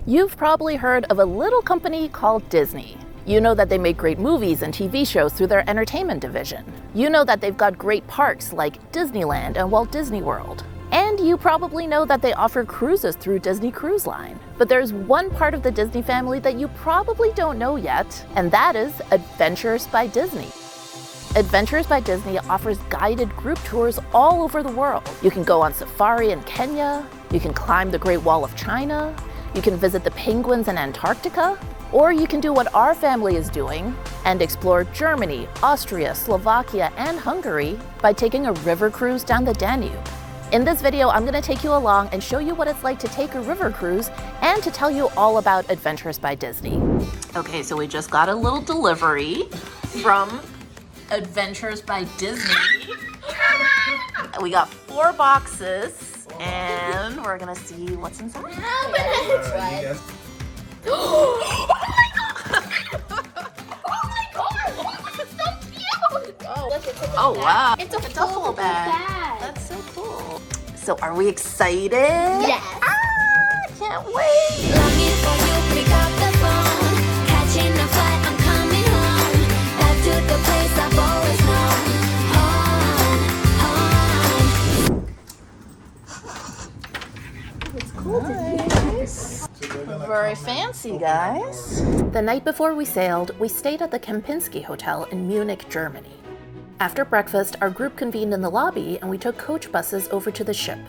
You've probably heard of a little company called Disney. You know that they make great movies and TV shows through their entertainment division. You know that they've got great parks like Disneyland and Walt Disney World. And you probably know that they offer cruises through Disney Cruise Line. But there's one part of the Disney family that you probably don't know yet, and that is Adventures by Disney. Adventures by Disney offers guided group tours all over the world. You can go on safari in Kenya, you can climb the Great Wall of China, you can visit the penguins in Antarctica, or you can do what our family is doing and explore Germany, Austria, Slovakia, and Hungary by taking a river cruise down the Danube. In this video, I'm going to take you along and show you what it's like to take a river cruise and to tell you all about Adventures by Disney. Okay, so we just got a little delivery from Adventures by Disney. We got 4 boxes and we're going to see what's inside. Oh my god! It's so cute! Oh wow! It's a duffel bag. That's so cool. So are we excited? Yes. Can't wait. Longing for you, pick up the phone. Catching a flight, I'm coming home. Back to the place I've always known. Home. It's cool. Nice. Very fancy, guys. The night before we sailed, we stayed at the Kempinski Hotel in Munich, Germany. After breakfast, our group convened in the lobby and we took coach buses over to the ship.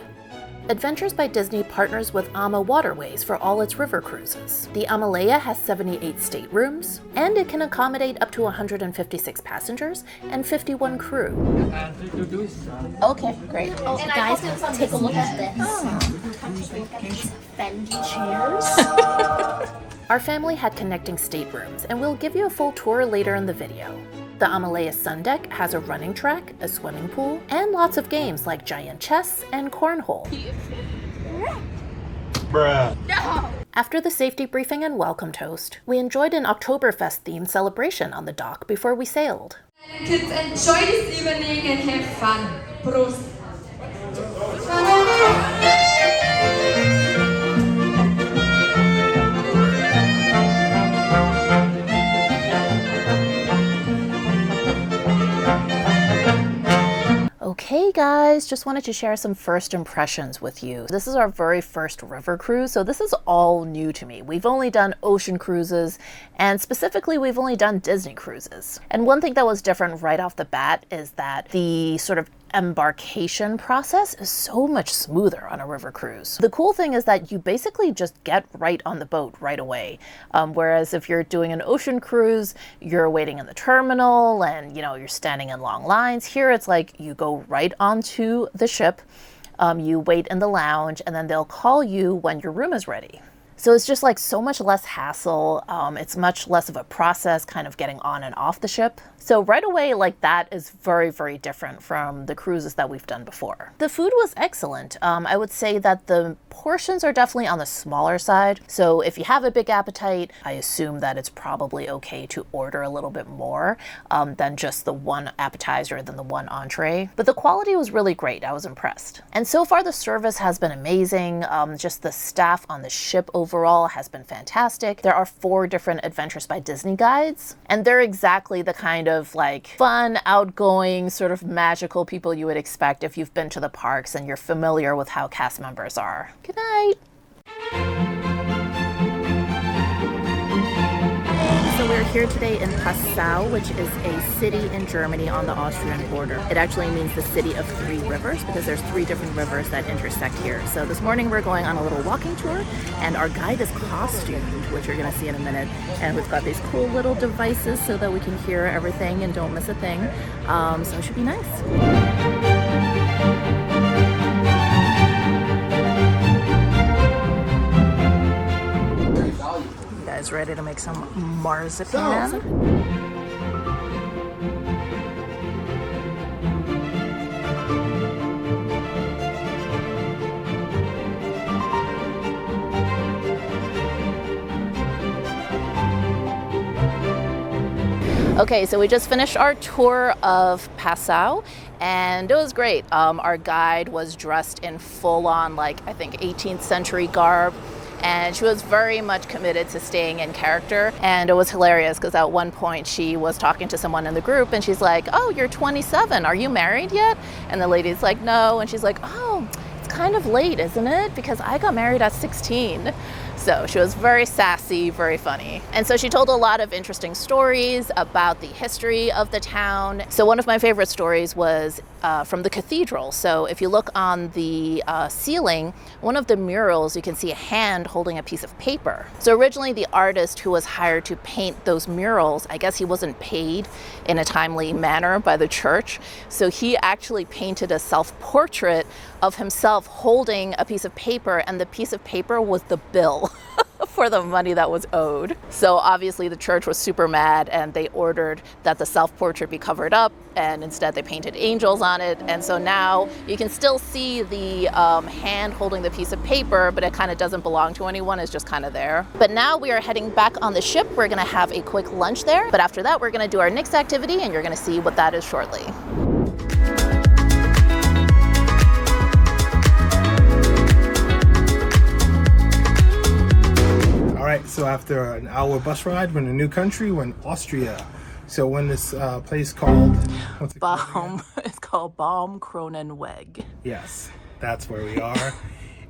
Adventures by Disney partners with AMA Waterways for all its river cruises. The Amalea has 78 staterooms, and it can accommodate up to 156 passengers and 51 crew. Okay, great. Oh, guys, take a look at this. Bendy chairs. Our family had connecting staterooms, and we'll give you a full tour later in the video. The Amalea Sun Deck has a running track, a swimming pool, and lots of games like giant chess and cornhole. Bruh. No. After the safety briefing and welcome toast, we enjoyed an Oktoberfest-themed celebration on the dock before we sailed. Kids, enjoy this evening and have fun. Prost. Okay guys, just wanted to share some first impressions with you. This is our very first river cruise, so this is all new to me. We've only done ocean cruises, and specifically we've only done Disney cruises. And one thing that was different right off the bat is that the sort of embarkation process is so much smoother on a river cruise. The cool thing is that you basically just get right on the boat right away. Whereas if you're doing an ocean cruise, you're waiting in the terminal and you're standing in long lines. Here it's like you go right onto the ship, you wait in the lounge, and then they'll call you when your room is ready. So it's just like so much less hassle. It's much less of a process kind of getting on and off the ship. So right away, like that is very, very different from the cruises that we've done before. The food was excellent. I would say that the portions are definitely on the smaller side. So if you have a big appetite, I assume that it's probably okay to order a little bit more than just the one appetizer, than the one entree. But the quality was really great. I was impressed. And so far the service has been amazing. Just the staff on the ship overall has been fantastic. There are 4 different Adventures by Disney guides, and they're exactly the kind of like fun, outgoing, sort of magical people you would expect if you've been to the parks and you're familiar with how cast members are. Good night. So we're here today in Passau, which is a city in Germany on the Austrian border. It actually means the city of 3 rivers because there's 3 different rivers that intersect here. So this morning we're going on a little walking tour, and our guide is costumed, which you're going to see in a minute. And we've got these cool little devices so that we can hear everything and don't miss a thing. So it should be nice. Guys, ready to make some marzipan? Okay, so we just finished our tour of Passau, and it was great. Our guide was dressed in full-on, like, I think 18th century garb. And she was very much committed to staying in character. And it was hilarious because at one point she was talking to someone in the group and she's like, "Oh, you're 27. Are you married yet?" And the lady's like, "No." And she's like, "Oh, it's kind of late, isn't it? Because I got married at 16. So she was very sassy, very funny. And so she told a lot of interesting stories about the history of the town. So one of my favorite stories was from the cathedral. So if you look on the ceiling, one of the murals, you can see a hand holding a piece of paper. So originally the artist who was hired to paint those murals, I guess he wasn't paid in a timely manner by the church. So he actually painted a self-portrait of himself holding a piece of paper, and the piece of paper was the bill for the money that was owed. So obviously the church was super mad and they ordered that the self-portrait be covered up, and instead they painted angels on it. And so now you can still see the hand holding the piece of paper, but it kind of doesn't belong to anyone. It's just kind of there. But now we are heading back on the ship. We're gonna have a quick lunch there, but after that we're gonna do our next activity, and you're gonna see what that is shortly. All right, so after an hour bus ride, we're in a new country. We're in Austria. So we're in this place called, what's it called? It's called Baumkronenweg. Yes, that's where we are.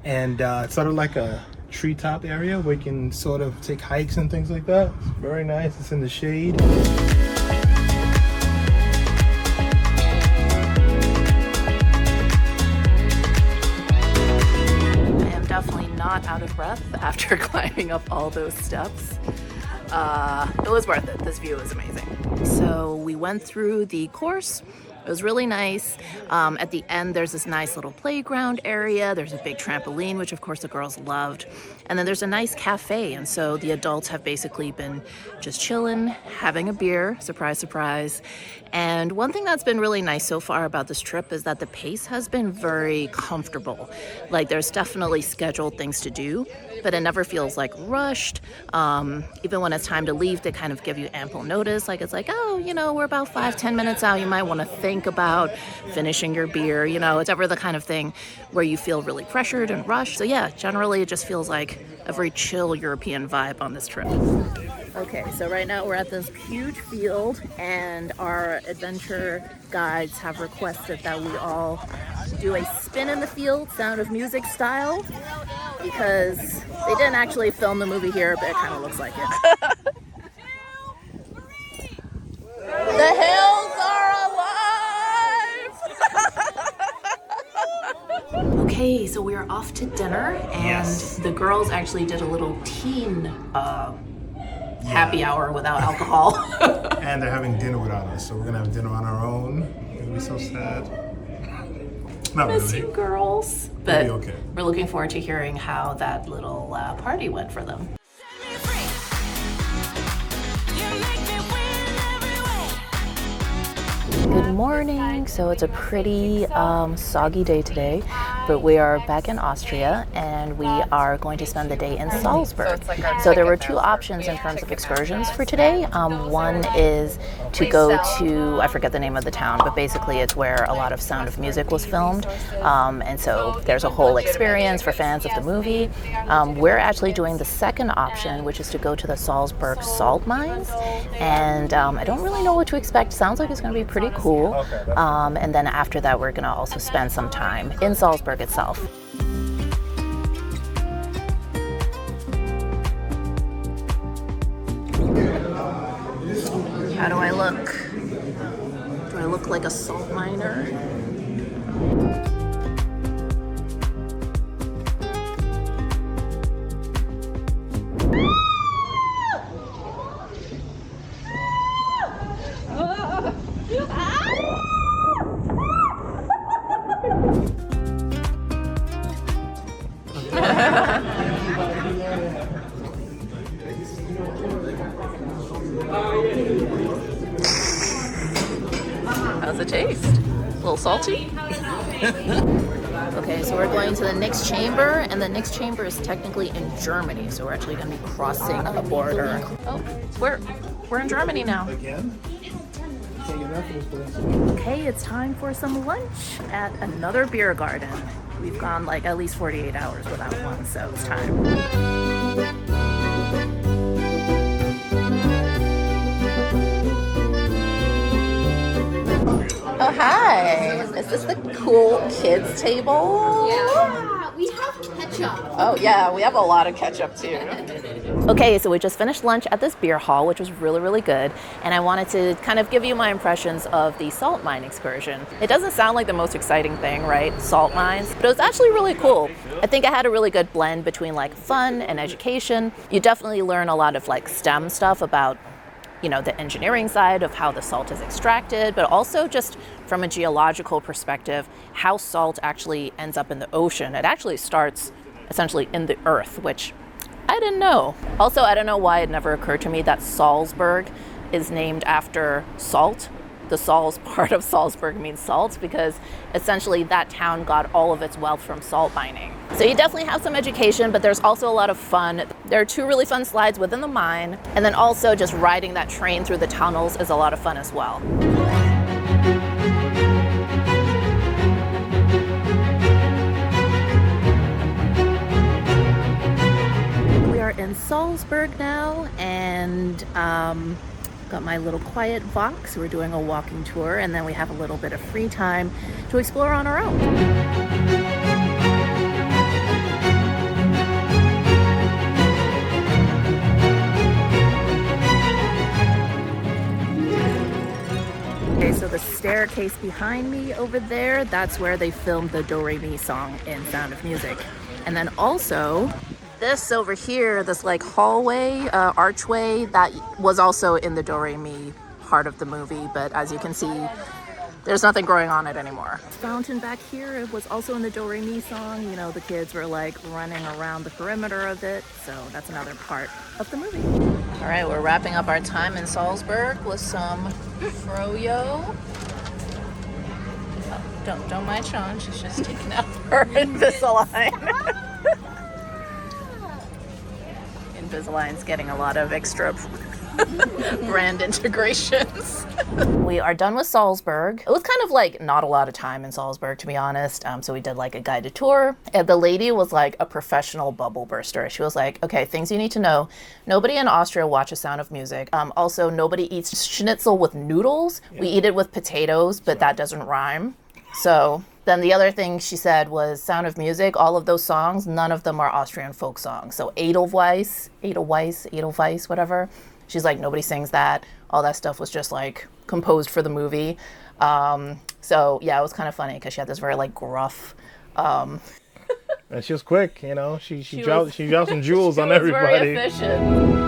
And it's sort of like a treetop area where you can sort of take hikes and things like that. It's very nice. It's in the shade. Not out of breath after climbing up all those steps. It was worth it. This view is amazing. So we went through the course. It was really nice. At the end, there's this nice little playground area. There's a big trampoline, which of course the girls loved. And then there's a nice cafe. And so the adults have basically been just chilling, having a beer, surprise, surprise. And one thing that's been really nice so far about this trip is that the pace has been very comfortable. Like there's definitely scheduled things to do, but it never feels like rushed. Even when it's time to leave, they kind of give you ample notice. Like it's like, oh, you know, we're about 5-10 minutes out. You might want to think about finishing your beer. You know, it's ever the kind of thing where you feel really pressured and rushed. So yeah, generally it just feels like a very chill European vibe on this trip. Okay, so right now we're at this huge field, and our adventure guides have requested that we all do a spin in the field, Sound of Music style, because they didn't actually film the movie here, but it kind of looks like it. The hills are alive! Okay, so we are off to dinner, and the girls actually did a little teen happy hour without alcohol. And they're having dinner without us, so we're gonna have dinner on our own. It's gonna be so sad. Not Miss really. you girls. But It'll be okay. We're looking forward to hearing how that little party went for them. Good morning. So it's a pretty soggy day today, but we are back in Austria and we are going to spend the day in Salzburg. So there were two options in terms of excursions for today. One is to go to, I forget the name of the town, but basically it's where a lot of Sound of Music was filmed. And so there's a whole experience for fans of the movie. We're actually doing the second option, which is to go to the Salzburg salt mines. And I don't really know what to expect. Sounds like it's going to be pretty cool. And then after that, we're going to also spend some time in Salzburg itself. How do I look? Do I look like a salt miner? How's it taste? A little salty? Okay, so we're going to the next chamber, and the next chamber is technically in Germany, so we're actually going to be crossing a border. Oh, we're in Germany now. Again? Can't get enough of this place. Okay, it's time for some lunch at another beer garden. We've gone like at least 48 hours without one, so it's time. Oh, hi. Is this the cool kids table? Yeah, we have ketchup. Oh, yeah, we have a lot of ketchup too. Okay, so we just finished lunch at this beer hall, which was really, really good. And I wanted to kind of give you my impressions of the salt mine excursion. It doesn't sound like the most exciting thing, right? Salt mines, but it was actually really cool. I think I had a really good blend between like fun and education. You definitely learn a lot of like STEM stuff about, you know, the engineering side of how the salt is extracted, but also just from a geological perspective, how salt actually ends up in the ocean. It actually starts essentially in the earth, which I didn't know. Also, I don't know why it never occurred to me that Salzburg is named after salt. The Salz part of Salzburg means salt because essentially that town got all of its wealth from salt mining. So you definitely have some education, but there's also a lot of fun. There are 2 really fun slides within the mine, and then also just riding that train through the tunnels is a lot of fun as well. We are in Salzburg now, and got my little quiet box. We're doing a walking tour, and then we have a little bit of free time to explore on our own. Okay, so the staircase behind me over there, that's where they filmed the Do Re Mi song in Sound of Music. And then also this over here, this like hallway, archway, that was also in the Do Re Mi part of the movie, but as you can see, there's nothing growing on it anymore. Fountain back here, it was also in the Do Re Mi song. You know, the kids were like running around the perimeter of it, so that's another part of the movie. All right, we're wrapping up our time in Salzburg with some froyo. Oh, don't mind Sean, she's just taking out her Invisalign. Invisalign's getting a lot of extra brand integrations. We are done with Salzburg. It was kind of like not a lot of time in Salzburg, to be honest. So we did like a guided tour. And the lady was like a professional bubble burster. She was like, okay, things you need to know. Nobody in Austria watches Sound of Music. Also, nobody eats schnitzel with noodles. Yeah. We eat it with potatoes, but that doesn't rhyme. So then the other thing she said was Sound of Music, all of those songs, none of them are Austrian folk songs. So Edelweiss, whatever. She's like, nobody sings that. All that stuff was just like composed for the movie. So yeah, it was kind of funny because she had this very like gruff. And she was quick, you know. She dropped some jewels on everybody. Very efficient.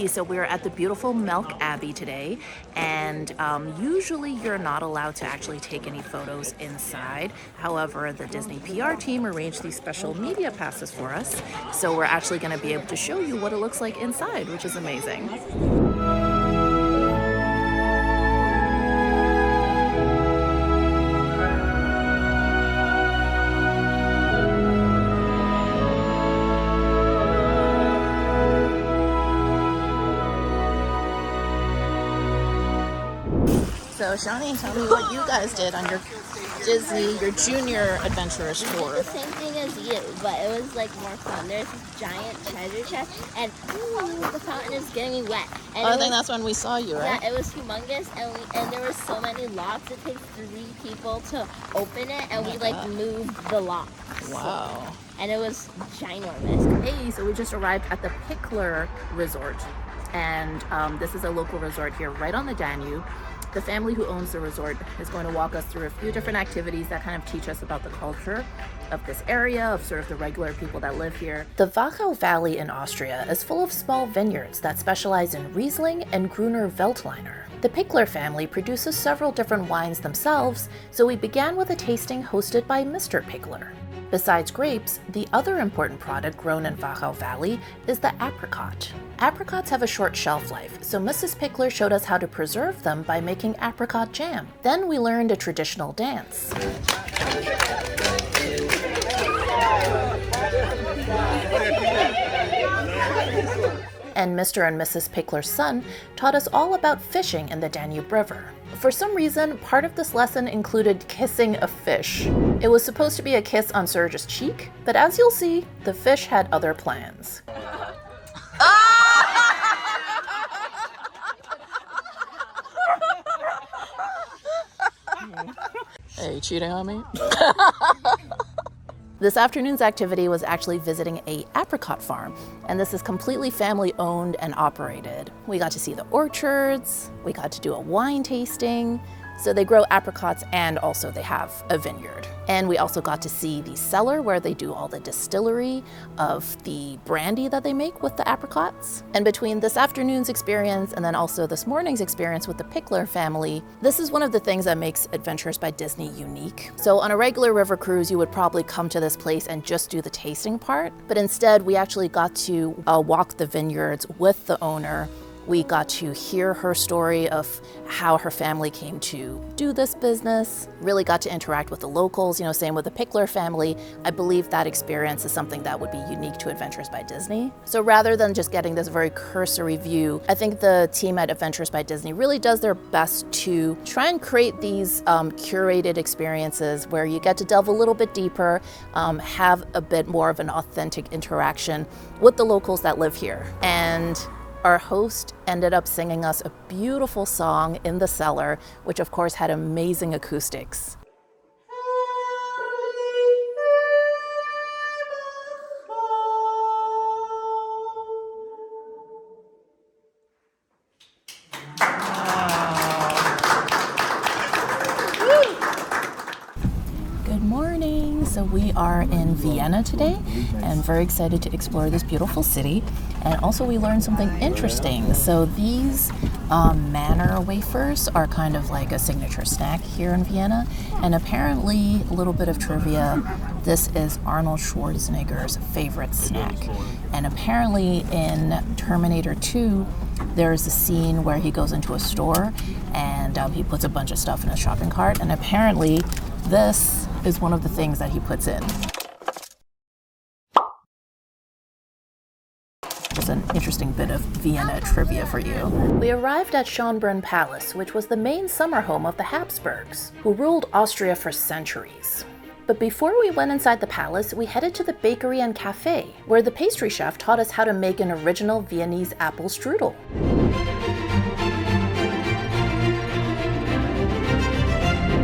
So we're at the beautiful Melk Abbey today, and usually you're not allowed to actually take any photos inside. However, the Disney PR team arranged these special media passes for us, so we're actually going to be able to show you what it looks like inside, which is amazing. So Shani, tell me what you guys did on your your junior adventurous tour. The same thing as you, but it was like more fun. There's this giant treasure chest, and the fountain is getting wet. And I think that's when we saw you, right? Yeah, it was humongous, and there were so many locks. It takes 3 people to open it, and we like moved the locks. Wow. So, and it was ginormous. Hey, so we just arrived at the Pickler Resort, and this is a local resort here right on the Danube. The family who owns the resort is going to walk us through a few different activities that kind of teach us about the culture of this area, of sort of the regular people that live here. The Wachau Valley in Austria is full of small vineyards that specialize in Riesling and Gruner Veltliner. The Pickler family produces several different wines themselves, so we began with a tasting hosted by Mr. Pickler. Besides grapes, the other important product grown in Wachau Valley is the apricot. Apricots have a short shelf life, so Mrs. Pickler showed us how to preserve them by making apricot jam. Then we learned a traditional dance. And Mr. and Mrs. Pickler's son taught us all about fishing in the Danube River. For some reason, part of this lesson included kissing a fish. It was supposed to be a kiss on Serge's cheek, but as you'll see, the fish had other plans. Are you cheating on me? This afternoon's activity was actually visiting a apricot farm, and this is completely family owned and operated. We got to see the orchards, we got to do a wine tasting. So they grow apricots and also they have a vineyard. And we also got to see the cellar where they do all the distillery of the brandy that they make with the apricots. And between this afternoon's experience and then also this morning's experience with the Pickler family, this is one of the things that makes Adventures by Disney unique. So on a regular river cruise, you would probably come to this place and just do the tasting part. But instead, we actually got to walk the vineyards with the owner. We got to hear her story of how her family came to do this business, really got to interact with the locals, same with the Pickler family. I believe that experience is something that would be unique to Adventures by Disney. So rather than just getting this very cursory view, I think the team at Adventures by Disney really does their best to try and create these curated experiences where you get to delve a little bit deeper, have a bit more of an authentic interaction with the locals that live here. And our host ended up singing us a beautiful song in the cellar, which of course had amazing acoustics. Good morning. So we are in Vienna today and very excited to explore this beautiful city. And also we learned something interesting. So these manor wafers are kind of like a signature snack here in Vienna. And apparently, a little bit of trivia, this is Arnold Schwarzenegger's favorite snack. And apparently in Terminator 2, there's a scene where he goes into a store and he puts a bunch of stuff in a shopping cart. And apparently this is one of the things that he puts in. Just an interesting bit of Vienna trivia for you. We arrived at Schönbrunn Palace, which was the main summer home of the Habsburgs, who ruled Austria for centuries. But before we went inside the palace, we headed to the bakery and cafe, where the pastry chef taught us how to make an original Viennese apple strudel.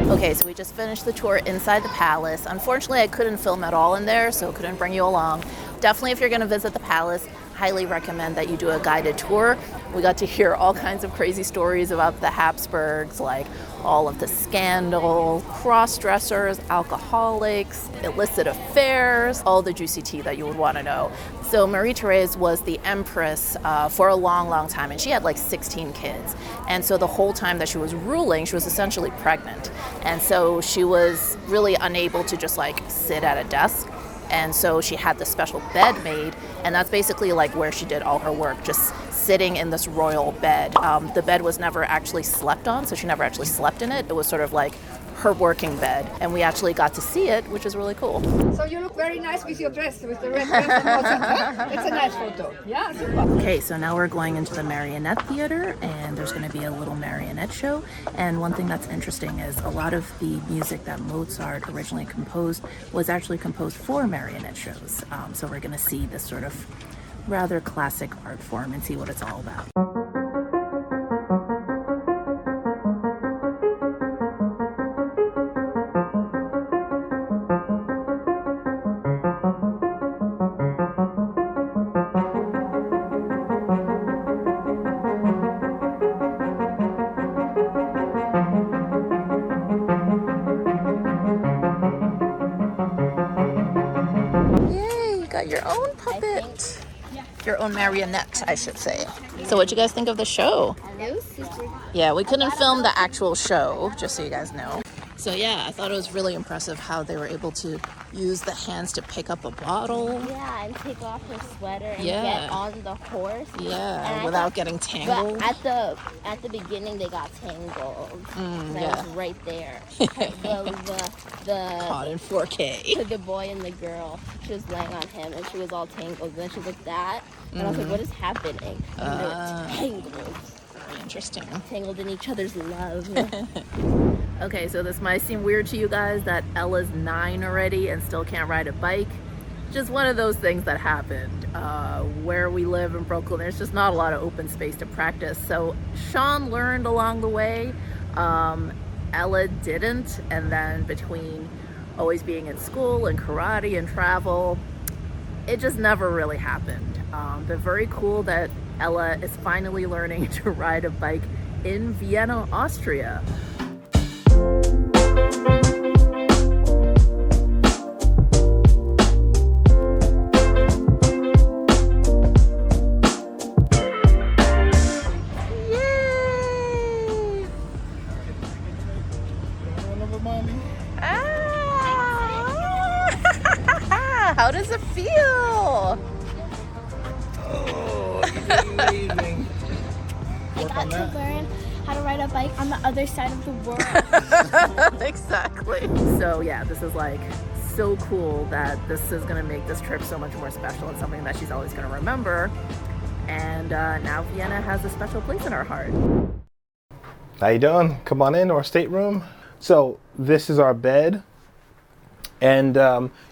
Okay, so we just finished the tour inside the palace. Unfortunately, I couldn't film at all in there, so couldn't bring you along. Definitely, if you're going to visit the palace, highly recommend that you do a guided tour. We got to hear all kinds of crazy stories about the Habsburgs, like all of the scandal, cross-dressers, alcoholics, illicit affairs, all the juicy tea that you would want to know. So Marie-Therese was the empress for a long, long time, and she had like 16 kids. And so the whole time that she was ruling, she was essentially pregnant. And so she was really unable to just like sit at a desk. And so she had this special bed made, and that's basically like where she did all her work, just sitting in this royal bed. The bed was never actually slept on, so she never actually slept in it. It was sort of like her working bed, and we actually got to see it, which is really cool. So you look very nice with your dress, with the red dress and all that. It's a nice photo. Yeah, super. Okay, so now we're going into the Marionette Theater, and there's going to be a little marionette show. And one thing that's interesting is a lot of the music that Mozart originally composed was actually composed for marionette shows. So we're going to see this sort of rather classic art form and see what it's all about. Your own puppet. Your own marionette, I should say. So what'd you guys think of the show? It was super. Yeah, we couldn't film the actual show, just so you guys know. So yeah, I thought it was really impressive how they were able to use the hands to pick up a bottle. Yeah, and take off her sweater and Yeah. get on the horse. Yeah, And I without thought- getting tangled. But at the beginning they got tangled. That was right there. the Caught in 4K. the boy and the girl. She was laying on him and she was all tangled. And then she was like that. And I was like, what is happening? And they were tangled. Very interesting. Tangled in each other's love. Okay, so this might seem weird to you guys that Ella's 9 already and still can't ride a bike. Just one of those things that happened. Where we live in Brooklyn, there's just not a lot of open space to practice. So Sean learned along the way. Ella didn't. And then between always being in school and karate and travel, it just never really happened. But very cool that Ella is finally learning to ride a bike in Vienna, Austria. How does it feel? Oh, amazing. I got to learn how to ride a bike on the other side of the world. Exactly. So yeah, this is like so cool that this is gonna make this trip so much more special and something that she's always gonna remember. And now Vienna has a special place in our heart. How you doing? Come on in, our stateroom. So this is our bed. And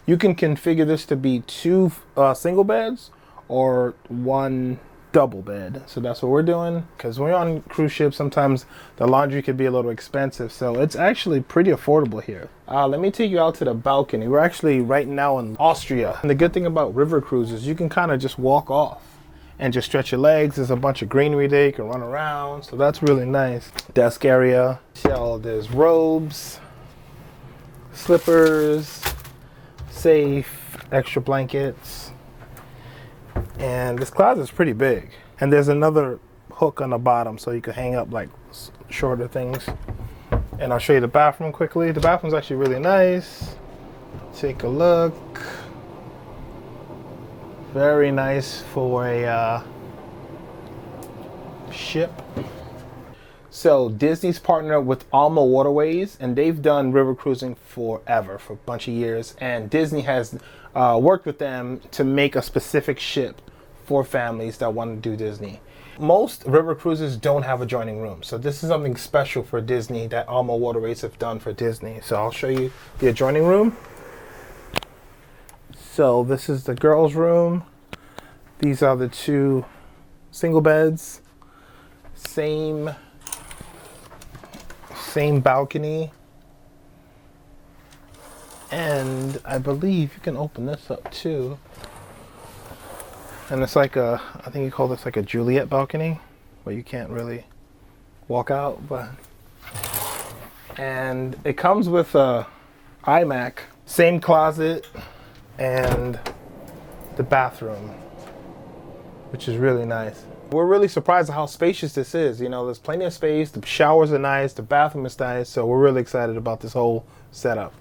you can configure this to be 2 single beds or 1 double bed. So that's what we're doing, because when you're on cruise ships, sometimes the laundry could be a little expensive. So it's actually pretty affordable here. Let me take you out to the balcony. We're actually right now in Austria. And the good thing about river cruises, you can kind of just walk off and just stretch your legs. There's a bunch of greenery there. You can run around. So that's really nice. Desk area. So there's robes, slippers, safe, extra blankets, and this closet is pretty big. And there's another hook on the bottom so you can hang up like shorter things. And I'll show you the bathroom quickly. The bathroom's actually really nice. Take a look. Very nice for a ship. So Disney's partnered with Alma Waterways, and they've done river cruising forever, for a bunch of years. And Disney has worked with them to make a specific ship for families that want to do Disney. Most river cruises don't have adjoining rooms, so this is something special for Disney that Alma Waterways have done for Disney. So I'll show you the adjoining room. So this is the girls' room. These are the 2 single beds. Same balcony, and I believe you can open this up too, and it's like I think you call this like a Juliet balcony, where you can't really walk out, and it comes with a iMac, same closet, and the bathroom, which is really nice. We're really surprised at how spacious this is. You know, there's plenty of space, the showers are nice, the bathroom is nice, so we're really excited about this whole setup.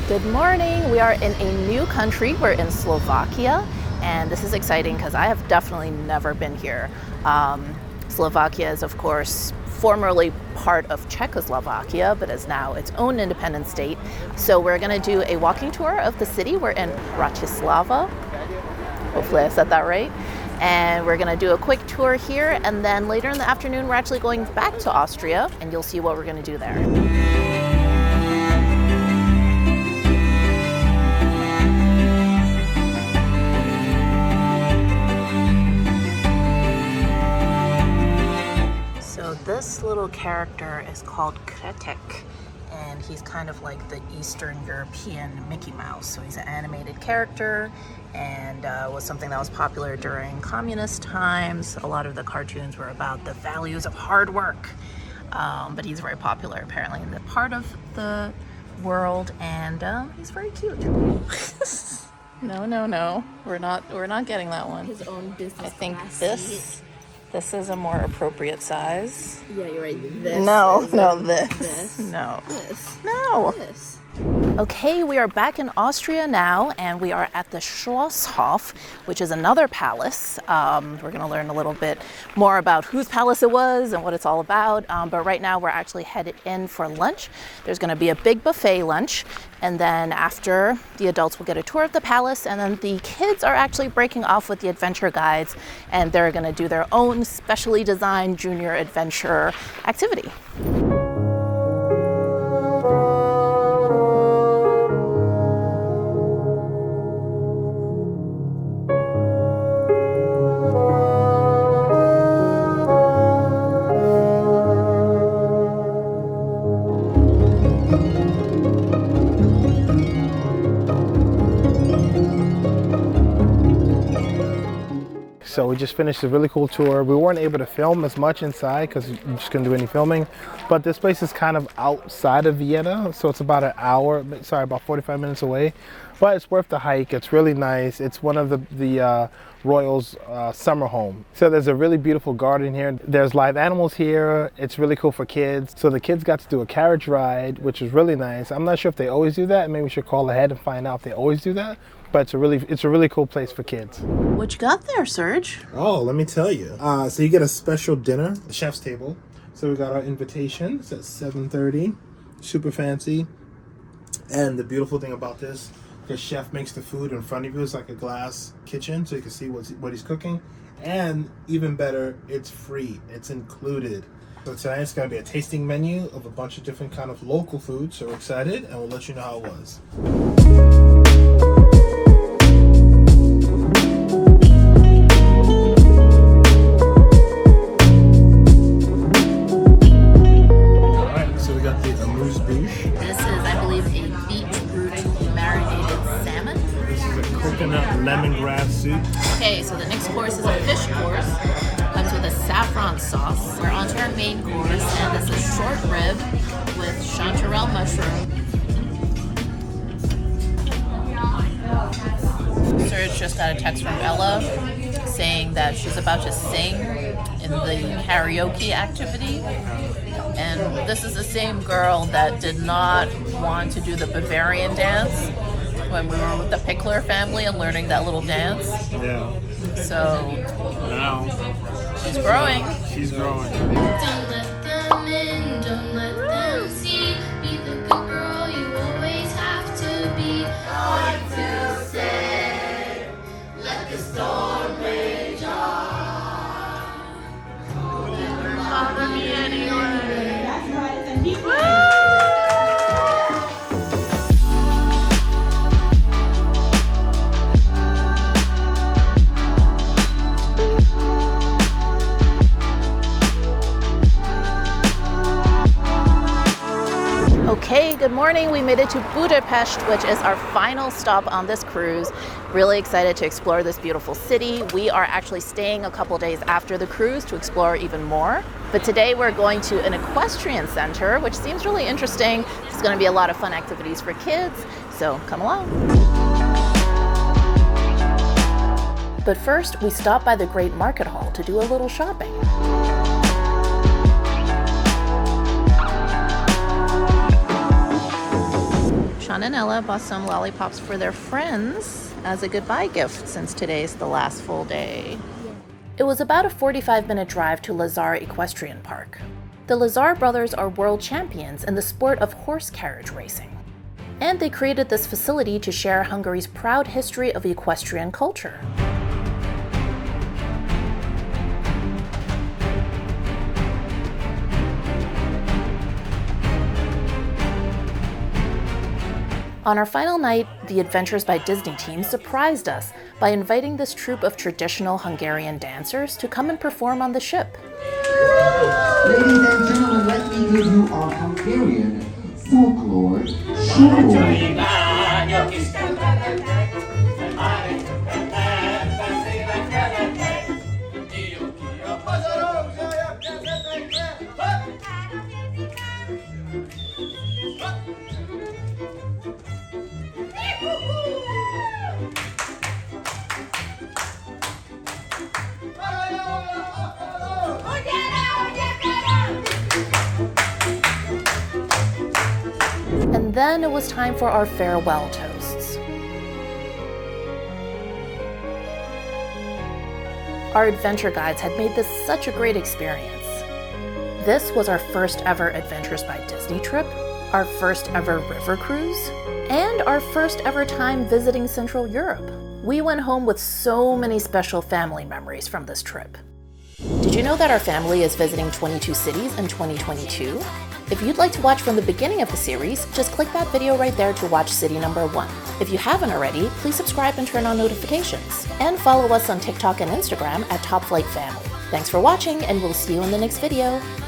Good morning. We are in a new country. We're in Slovakia, and this is exciting because I have definitely never been here. Slovakia is, of course, formerly part of Czechoslovakia, but is now its own independent state. So we're going to do a walking tour of the city. We're in Bratislava. Hopefully I said that right. And we're going to do a quick tour here, and then later in the afternoon we're actually going back to Austria, and you'll see what we're going to do there. This little character is called Kretek, and he's kind of like the Eastern European Mickey Mouse. So he's an animated character, and was something that was popular during communist times. A lot of the cartoons were about the values of hard work, but he's very popular apparently. And the part of the world, and he's very cute. No, we're not getting that one. His own business. I think class this is a more appropriate size. seat. Yeah, you're right. This. No, is no, in this. No. This. No. This. Okay, we are back in Austria now, and we are at the Schlosshof, which is another palace. We're going to learn a little bit more about whose palace it was and what it's all about. But right now, we're actually headed in for lunch. There's going to be a big buffet lunch, and then after, the adults will get a tour of the palace, and then the kids are actually breaking off with the adventure guides, and they're going to do their own specially designed junior adventure activity. So we just finished a really cool tour. We weren't able to film as much inside because we just couldn't do any filming. But this place is kind of outside of Vienna, so it's about about 45 minutes away. But it's worth the hike. It's really nice. It's one of the royals' summer home. So there's a really beautiful garden here. There's live animals here. It's really cool for kids. So the kids got to do a carriage ride, which is really nice. I'm not sure if they always do that. Maybe we should call ahead and find out if they always do that. But it's a really cool place for kids. What you got there, Serge? Oh, let me tell you. So you get a special dinner, the chef's table. So we got our invitation. It's at 7:30. Super fancy. And the beautiful thing about this, the chef makes the food in front of you. It's like a glass kitchen, so you can see what he's cooking. And even better, it's free. It's included. So tonight it's going to be a tasting menu of a bunch of different kind of local food. So we're excited, and we'll let you know how it was. This is, I believe, a beetroot marinated salmon. This is a coconut lemongrass soup. Okay, so the next course is a fish course. Comes with a saffron sauce. We're on to our main course, and this is short rib with chanterelle mushroom. Serge just got a text from Ella saying that she's about to sing in the karaoke activity. And this is the same girl that did not want to do the Bavarian dance when we were with the Pickler family and learning that little dance. Yeah. So Now she's growing. she's growing. Don't let them in, don't let them see. Be the good girl you always have to be. What to say? Let the storm rage on. Never bother me anyway. Okay, good morning. We made it to Budapest, which is our final stop on this cruise. Really excited to explore this beautiful city. We are actually staying a couple days after the cruise to explore even more. But today we're going to an equestrian center, which seems really interesting. There's going to be a lot of fun activities for kids, so come along. But first, we stop by the Great Market Hall to do a little shopping. Sean and Ella bought some lollipops for their friends as a goodbye gift since today's the last full day. It was about a 45-minute drive to Lazar Equestrian Park. The Lazar brothers are world champions in the sport of horse carriage racing. And they created this facility to share Hungary's proud history of equestrian culture. On our final night, the Adventures by Disney team surprised us by inviting this troupe of traditional Hungarian dancers to come and perform on the ship. Ladies and gentlemen, let me give you our Hungarian folklore show. And then it was time for our farewell toasts. Our adventure guides had made this such a great experience. This was our first ever Adventures by Disney trip, our first ever river cruise, and our first ever time visiting Central Europe. We went home with so many special family memories from this trip. Did you know that our family is visiting 22 cities in 2022? If you'd like to watch from the beginning of the series, just click that video right there to watch city number 1. If you haven't already, please subscribe and turn on notifications. And follow us on TikTok and Instagram at Top Flight Family. Thanks for watching, and we'll see you in the next video.